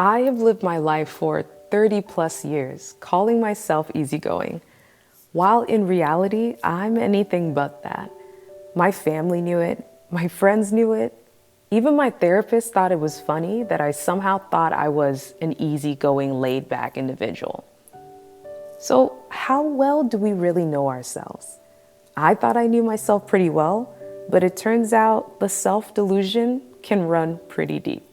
I have lived my life for 30 plus years, calling myself easygoing, while in reality, I'm anything but that. My family knew it, my friends knew it, even my therapist thought it was funny that I somehow thought I was an easygoing, laid back individual. So, how well do we really know ourselves? I thought I knew myself pretty well, but it turns out the self-delusion can run pretty deep.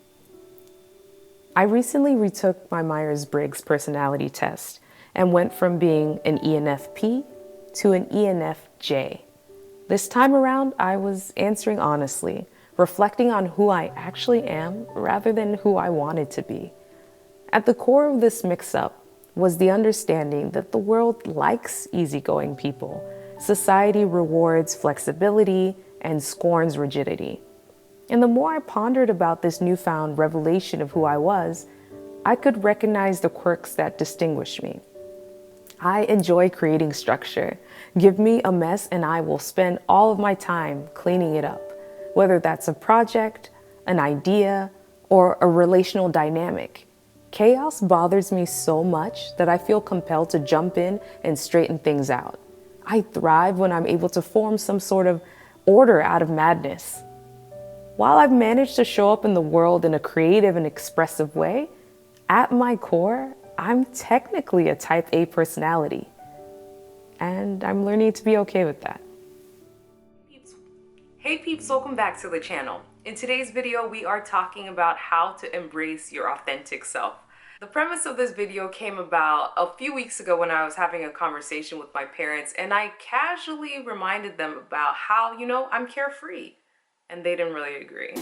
I recently retook my Myers Briggs personality test and went from being an ENFP to an ENFJ. This time around, I was answering honestly, reflecting on who I actually am rather than who I wanted to be. At the core of this mix-up was the understanding that the world likes easygoing people. Society rewards flexibility and scorns rigidity. And the more I pondered about this newfound revelation of who I was, I could recognize the quirks that distinguish me. I enjoy creating structure. Give me a mess and I will spend all of my time cleaning it up, whether that's a project, an idea, or a relational dynamic. Chaos bothers me so much that I feel compelled to jump in and straighten things out. I thrive when I'm able to form some sort of order out of madness. While I've managed to show up in the world in a creative and expressive way, at my core, I'm technically a type A personality. And I'm learning to be okay with that. Hey peeps, welcome back to the channel. In today's video, we are talking about how to embrace your authentic self. The premise of this video came about a few weeks ago when I was having a conversation with my parents, and I casually reminded them about how, I'm carefree. And they didn't really agree.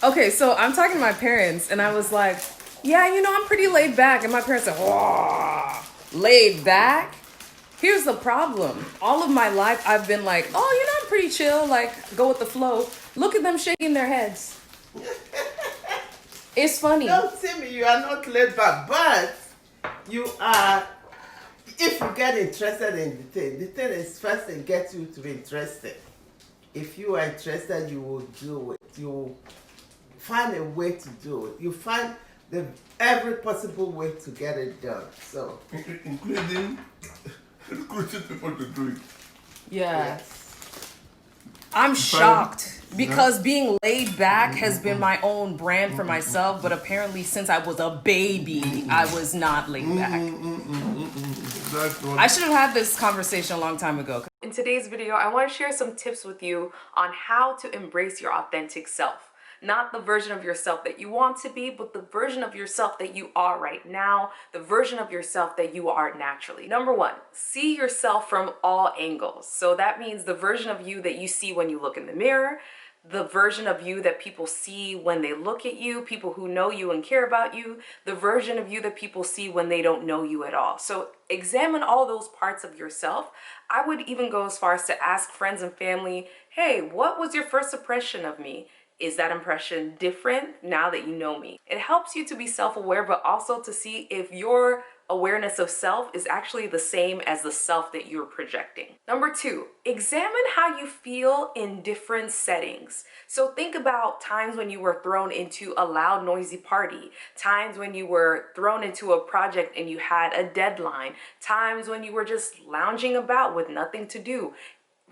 Okay, so I'm talking to my parents and I was like, yeah, I'm pretty laid back. And my parents said, oh, laid back? Here's the problem. All of my life I've been like, oh, I'm pretty chill, like go with the flow. Look at them shaking their heads. It's funny. Don't tell me you are not laid back, but you are. If you get interested in the thing is first to get you to be interested. If you are interested, you will do it. You will find a way to do it. You find every possible way to get it done. So, including recruiting people to do it. Yeah. I'm shocked because being laid back has been my own brand for myself, but apparently since I was a baby, I was not laid back. I should have had this conversation a long time ago. In today's video, I want to share some tips with you on how to embrace your authentic self. Not the version of yourself that you want to be, but the version of yourself that you are right now, the version of yourself that you are naturally. Number one, see yourself from all angles. So that means the version of you that you see when you look in the mirror, the version of you that people see when they look at you, people who know you and care about you, the version of you that people see when they don't know you at all. So examine all those parts of yourself. I would even go as far as to ask friends and family, hey, what was your first impression of me? Is that impression different now that you know me? It helps you to be self-aware, but also to see if your awareness of self is actually the same as the self that you're projecting. Number two, examine how you feel in different settings. So think about times when you were thrown into a loud, noisy party, times when you were thrown into a project and you had a deadline, times when you were just lounging about with nothing to do.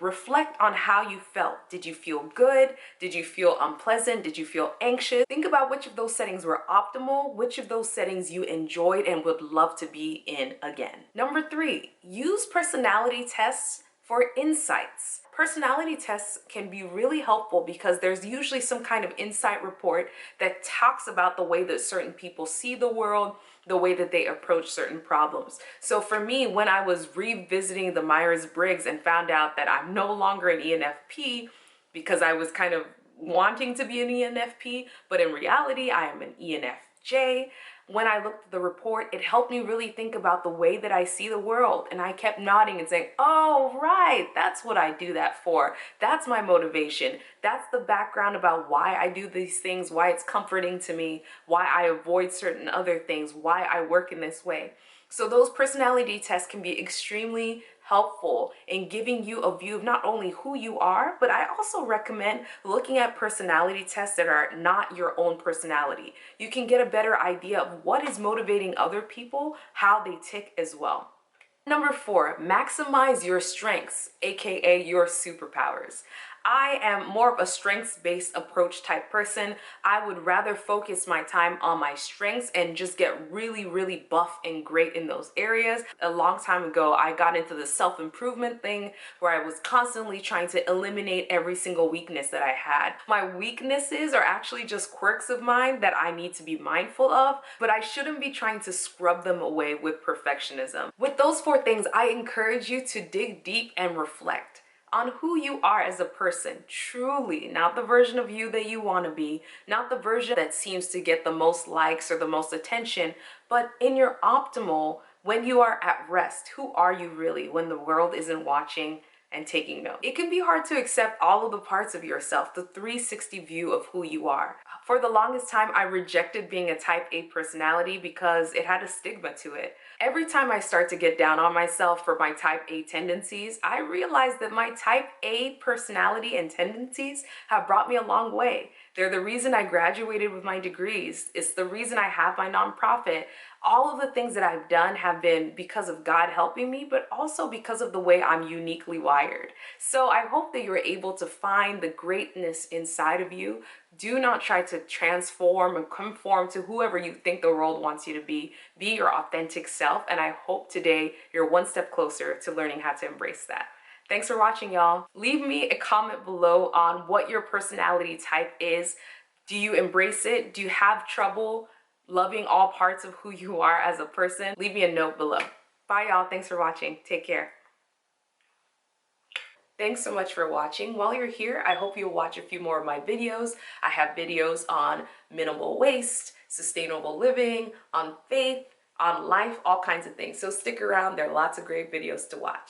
Reflect on how you felt. Did you feel good? Did you feel unpleasant? Did you feel anxious? Think about which of those settings were optimal, which of those settings you enjoyed and would love to be in again. Number three, use personality tests for insights. Personality tests can be really helpful because there's usually some kind of insight report that talks about the way that certain people see the world, the way that they approach certain problems. So for me, when I was revisiting the Myers Briggs and found out that I'm no longer an ENFP because I was kind of wanting to be an ENFP, but in reality, I am an ENFJ. When I looked at the report, it helped me really think about the way that I see the world. And I kept nodding and saying, oh, right, that's what I do that for. That's my motivation. That's the background about why I do these things, why it's comforting to me, why I avoid certain other things, why I work in this way. So those personality tests can be extremely helpful in giving you a view of not only who you are, but I also recommend looking at personality tests that are not your own personality. You can get a better idea of what is motivating other people, how they tick as well. Number 4, maximize your strengths, aka your superpowers. I am more of a strengths-based approach type person. I would rather focus my time on my strengths and just get really, really buff and great in those areas. A long time ago, I got into the self-improvement thing where I was constantly trying to eliminate every single weakness that I had. My weaknesses are actually just quirks of mine that I need to be mindful of, but I shouldn't be trying to scrub them away with perfectionism. With those 4 things, I encourage you to dig deep and reflect on who you are as a person, truly, not the version of you that you want to be, not the version that seems to get the most likes or the most attention, but in your optimal, when you are at rest, who are you really when the world isn't watching and taking note? It can be hard to accept all of the parts of yourself, the 360 view of who you are. For the longest time, I rejected being a type A personality because it had a stigma to it. Every time I start to get down on myself for my type A tendencies, I realize that my type A personality and tendencies have brought me a long way. They're the reason I graduated with my degrees. It's the reason I have my nonprofit. All of the things that I've done have been because of God helping me, but also because of the way I'm uniquely wired. So I hope that you're able to find the greatness inside of you. Do not try to transform and conform to whoever you think the world wants you to be. Be your authentic self, and I hope today you're one step closer to learning how to embrace that. Thanks for watching, y'all. Leave me a comment below on what your personality type is. Do you embrace it? Do you have trouble loving all parts of who you are as a person? Leave me a note below. Bye, y'all. Thanks for watching. Take care. Thanks so much for watching. While you're here, I hope you'll watch a few more of my videos. I have videos on minimal waste, sustainable living, on faith, on life, all kinds of things. So stick around. There are lots of great videos to watch.